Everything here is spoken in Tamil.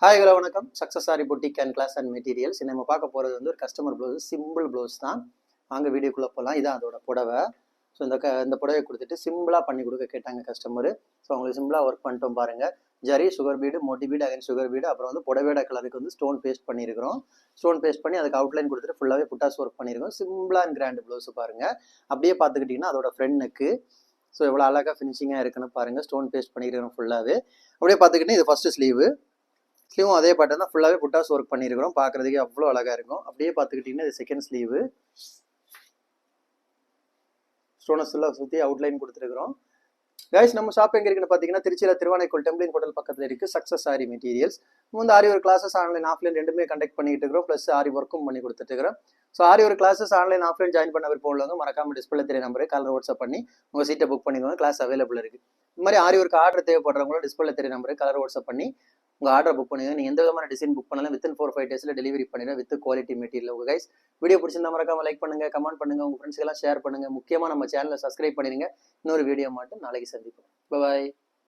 ஹாய் ஹலோ வணக்கம். Success sari boutique and class and materials. நம்ம பார்க்க போகிறது வந்து ஒரு கஸ்டமர் ப்ளவுஸ், சிம்பிள் ப்ளவுஸ் தான். வாங்க வீடியோக்குள்ளே போகலாம். இதான் அதோட புடவை. ஸோ இந்த புடவை கொடுத்துட்டு சிம்பிளாக பண்ணி கொடுக்க கேட்டாங்க கஸ்டமரு. ஸோ அவங்களுக்கு சிம்பிளாக ஒர்க் பண்ணிட்டோம் பாருங்கள். ஜரி, சுகர் பீடு, மொட்டி பீடு, அகைன் சுகர் பீடு, அப்புறம் வந்து புடவையோட கலருக்கு வந்து ஸ்டோன் பேஸ்ட் பண்ணியிருக்கிறோம். ஸ்டோன் பேஸ்ட் பண்ணி அதுக்கு அவுட்லைன் கொடுத்துட்டு ஃபுல்லாகவே புட்டாஸ் ஒர்க் பண்ணியிருக்கோம். சிம்பிளாக அண்ட் கிராண்ட் ப்ளவுஸ் பாருங்கள். அப்படியே பார்த்துக்கிட்டிங்கன்னா அதோட ஃப்ரெண்டுக்கு ஸோ எவ்வளோ அழகாக ஃபினிஷிங்காக இருக்குன்னு பாருங்கள். ஸ்டோன் பேஸ்ட் பண்ணியிருக்கிறோம் ஃபுல்லாகவே. அப்படியே பார்த்துக்கிட்டிங்கன்னா இது ஃபஸ்ட்டு ஸ்லீவு. ஸ்லீவும் அதே பேட்டர்ன் தான், ஃபுல்லாகவே புட்டாஸ் ஒர்க் பண்ணியிருக்கிறோம். பார்க்குறதுக்கு அவ்வளோ அழகாக இருக்கும். அப்படியே பார்த்துக்கிட்டிங்கன்னா இது செகண்ட் ஸ்லீவு. ஸ்டோனஸ் ஃபுல்லாக சுற்றி அவுட்லைன் கொடுத்துருக்குறோம். கைஸ், நம்ம ஷாப் எங்கே இருக்குன்னு பார்த்தீங்கன்னா திருச்சியில் திருவானைக்கோள் டெம்பிளின் ஹோட்டல் பக்கத்தில் இருக்குது சக்ஸஸ் சாரி மெட்டீரியல்ஸ். வந்து ஆரி ஒரு கிளாஸஸ் ஆன்லைன் ஆஃப்லைன் ரெண்டுமே கண்டக்ட் பண்ணிட்டு இருக்கிறோம். ப்ளஸ் ஆரி ஒர்க்கும் பண்ணி கொடுத்துட்டு இருக்கிறோம். ஸோ ஆரி ஒரு கிளாஸஸ் ஆன்லைன் ஆஃப்லைன் ஜாயின் பண்ண விருப்பம் உள்ளவங்க மறக்காம டிஸ்பிளே தெரிய நம்பரு காலர் வாட்ஸ்அப் பண்ணி உங்கள் சீட்டை புக் பண்ணிக்கோங்க. கிளாஸ் அவைலபிள் இருக்குது. இந்த மாதிரி ஆரி ஒர்க்கு ஆர்டர் தேவைப்படுறவங்களும் டிஸ்பிளே தெரிய நம்பரு கலர் வாட்ஸ்அப் பண்ணி உங்கள் ஆர்டர் புக் பண்ணுங்க. நீங்கள் எந்த விதமான டிசைன் புக் பண்ணாலும் வித்தின் 4-5 டேஸில் டெலிவரி பண்ணிடுறேன் வித் குவாலிட்டி மெட்டீரியல். உங்கள் கைஸ் வீடியோ பிடிச்சிருந்தா மறக்காம லைக் பண்ணுங்க, கமெண்ட் பண்ணுங்க, உங்கள் ஃப்ரெண்ட்ஸ்க்கெல்லாம் ஷேர் பண்ணுங்க. முக்கியமாக நம்ம சேனலை சப்ஸ்கிரைப் பண்ணிடுங்க. இன்னொரு வீடியோ மட்டும் நாளைக்கு சந்திப்போம். பாய்.